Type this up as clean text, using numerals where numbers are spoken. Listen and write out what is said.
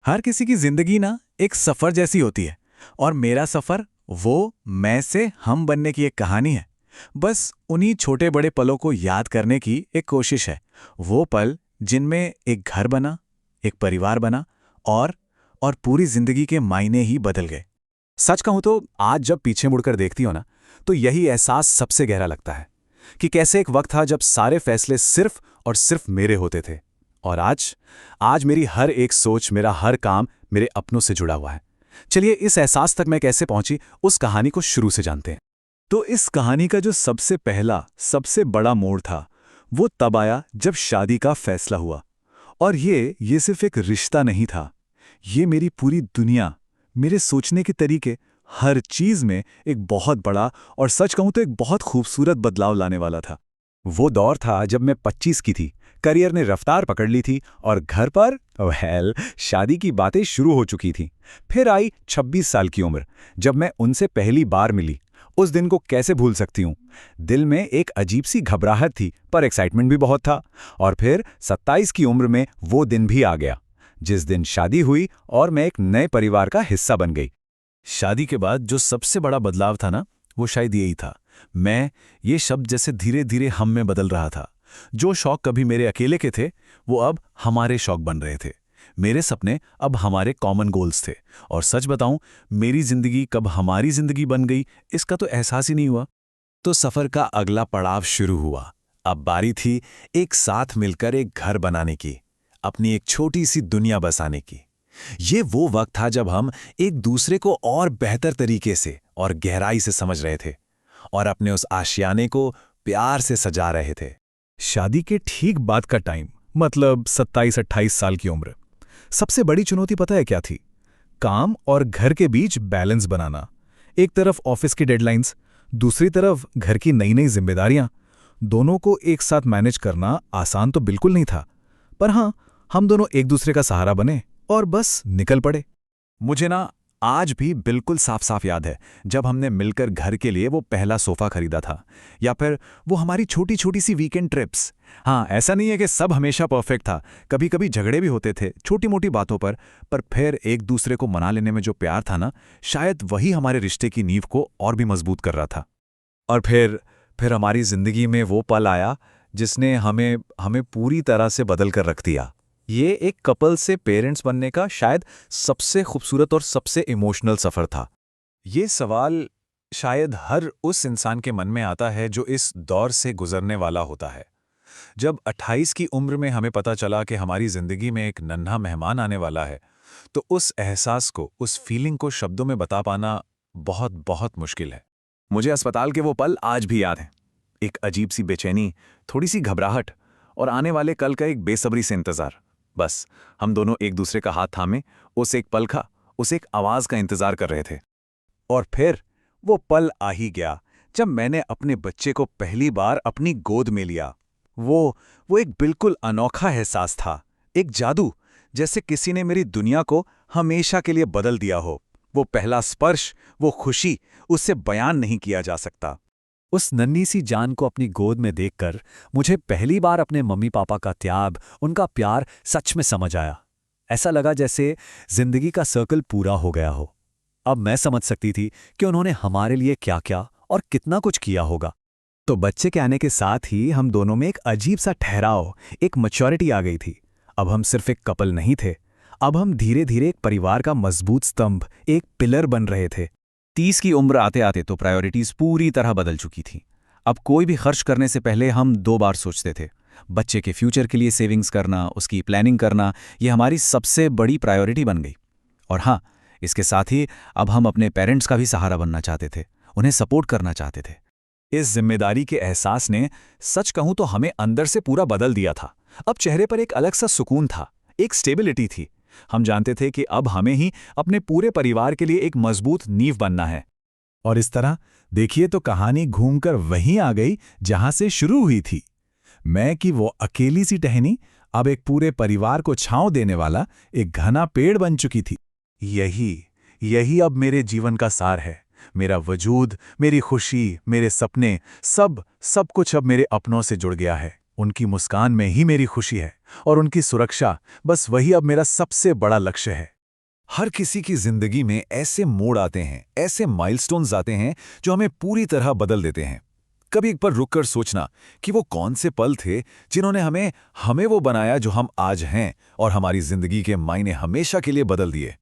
हर किसी की जिंदगी ना एक सफर जैसी होती है। और मेरा सफर वो मैं से हम बनने की एक कहानी है। बस उन्हीं छोटे बड़े पलों को याद करने की एक कोशिश है। वो पल जिनमें एक घर बना, एक परिवार बना और और पूरी जिंदगी के मायने ही बदल गए। सच कहूं तो आज जब पीछे मुड़कर देखती हो ना, तो यही एहसास सबसे गहरा लगता है कि कैसे एक वक्त था जब सारे फैसले सिर्फ और सिर्फ मेरे होते थे। और आज आज मेरी हर एक सोच, मेरा हर काम मेरे अपनों से जुड़ा हुआ है। चलिए इस एहसास तक मैं कैसे पहुंची, उस कहानी को शुरू से जानते हैं। तो इस कहानी का जो सबसे पहला सबसे बड़ा मोड़ था, वो तब आया जब शादी का फैसला हुआ। और ये सिर्फ एक रिश्ता नहीं था, ये मेरी पूरी दुनिया, मेरे सोचने के तरीके, हर चीज में एक बहुत बड़ा और सच कहूं तो एक बहुत खूबसूरत बदलाव लाने वाला था। वो दौर था जब मैं 25 की थी, करियर ने रफ्तार पकड़ ली थी और घर पर शादी की बातें शुरू हो चुकी थी। फिर आई 26 साल की उम्र, जब मैं उनसे पहली बार मिली। उस दिन को कैसे भूल सकती हूँ। दिल में एक अजीब सी घबराहट थी, पर एक्साइटमेंट भी बहुत था। और फिर 27 की उम्र में वो दिन भी आ गया, जिस दिन शादी हुई और मैं एक नए परिवार का हिस्सा बन गई। शादी के बाद जो सबसे बड़ा बदलाव था ना, वो शायद यही था। ये शब्द जैसे धीरे धीरे हम में बदल रहा था। जो शौक कभी मेरे अकेले के थे, वो अब हमारे शौक बन रहे थे। मेरे सपने अब हमारे कॉमन गोल्स थे। और सच बताऊं, मेरी जिंदगी कब हमारी जिंदगी बन गई, इसका तो एहसास ही नहीं हुआ। तो सफर का अगला पड़ाव शुरू हुआ। अब बारी थी एक साथ मिलकर एक घर बनाने की, अपनी एक छोटी सी दुनिया बसाने की। ये वो वक्त था जब हम एक दूसरे को और बेहतर तरीके से और गहराई से समझ रहे थे और अपने उस आशियाने को प्यार से सजा रहे थे। शादी के ठीक बाद का टाइम, मतलब 27-28 साल की उम्र। सबसे बड़ी चुनौती पता है क्या थी? काम और घर के बीच बैलेंस बनाना। एक तरफ ऑफिस की डेडलाइंस, दूसरी तरफ घर की नई नई जिम्मेदारियां। दोनों को एक साथ मैनेज करना आसान तो बिल्कुल नहीं था, पर हाँ, हम दोनों एक दूसरे का सहारा बने और बस निकल पड़े। मुझे ना आज भी बिल्कुल साफ साफ याद है जब हमने मिलकर घर के लिए वो पहला सोफा खरीदा था, या फिर वो हमारी छोटी छोटी सी वीकेंड ट्रिप्स। हाँ, ऐसा नहीं है कि सब हमेशा परफेक्ट था, कभी कभी झगड़े भी होते थे छोटी मोटी बातों पर फिर एक दूसरे को मना लेने में जो प्यार था ना, शायद वही हमारे रिश्ते की नींव को और भी मजबूत कर रहा था। और फिर हमारी जिंदगी में वो पल आया जिसने हमें हमें पूरी तरह से बदल कर रख दिया। ये एक कपल से पेरेंट्स बनने का शायद सबसे खूबसूरत और सबसे इमोशनल सफ़र था। ये सवाल शायद हर उस इंसान के मन में आता है जो इस दौर से गुजरने वाला होता है। जब 28 की उम्र में हमें पता चला कि हमारी ज़िंदगी में एक नन्हा मेहमान आने वाला है, तो उस एहसास को, उस फीलिंग को शब्दों में बता पाना बहुत बहुत मुश्किल है। मुझे अस्पताल के वो पल आज भी याद हैं। एक अजीब सी बेचैनी, थोड़ी सी घबराहट और आने वाले कल का एक बेसब्री से इंतज़ार। बस हम दोनों एक दूसरे का हाथ थामे उस एक पल का, उस एक आवाज का इंतजार कर रहे थे। और फिर वो पल आ ही गया जब मैंने अपने बच्चे को पहली बार अपनी गोद में लिया। वो एक बिल्कुल अनोखा एहसास था, एक जादू, जैसे किसी ने मेरी दुनिया को हमेशा के लिए बदल दिया हो। वो पहला स्पर्श, वो खुशी, उससे बयान नहीं किया जा सकता। उस नन्ही सी जान को अपनी गोद में देखकर मुझे पहली बार अपने मम्मी पापा का त्याग, उनका प्यार सच में समझ आया। ऐसा लगा जैसे जिंदगी का सर्कल पूरा हो गया हो। अब मैं समझ सकती थी कि उन्होंने हमारे लिए क्या क्या और कितना कुछ किया होगा। तो बच्चे के आने के साथ ही हम दोनों में एक अजीब सा ठहराव, एक मैच्योरिटी आ गई थी। अब हम सिर्फ एक कपल नहीं थे, अब हम धीरे धीरे एक परिवार का मजबूत स्तंभ, एक पिलर बन रहे थे। 30 की उम्र आते आते तो प्रायोरिटीज पूरी तरह बदल चुकी थी। अब कोई भी खर्च करने से पहले हम 2 बार सोचते थे। बच्चे के फ्यूचर के लिए सेविंग्स करना, उसकी प्लानिंग करना, ये हमारी सबसे बड़ी प्रायोरिटी बन गई। और हाँ, इसके साथ ही अब हम अपने पेरेंट्स का भी सहारा बनना चाहते थे, उन्हें सपोर्ट करना चाहते थे। इस जिम्मेदारी के एहसास ने, सच कहूं तो, हमें अंदर से पूरा बदल दिया था। अब चेहरे पर एक अलग सा सुकून था, एक स्टेबिलिटी थी। हम जानते थे कि अब हमें ही अपने पूरे परिवार के लिए एक मजबूत नींव बनना है। और इस तरह देखिए तो कहानी घूमकर वहीं आ गई जहां से शुरू हुई थी। मैं कि वो अकेली सी टहनी अब एक पूरे परिवार को छांव देने वाला एक घना पेड़ बन चुकी थी। यही अब मेरे जीवन का सार है। मेरा वजूद, मेरी खुशी, मेरे सपने, सब कुछ अब मेरे अपनों से जुड़ गया है। उनकी मुस्कान में ही मेरी खुशी है और उनकी सुरक्षा, बस वही अब मेरा सबसे बड़ा लक्ष्य है। हर किसी की जिंदगी में ऐसे मोड़ आते हैं, ऐसे माइलस्टोन्स आते हैं जो हमें पूरी तरह बदल देते हैं। कभी एक बार रुककर सोचना कि वो कौन से पल थे जिन्होंने हमें वो बनाया जो हम आज हैं और हमारी जिंदगी के मायने हमेशा के लिए बदल दिए।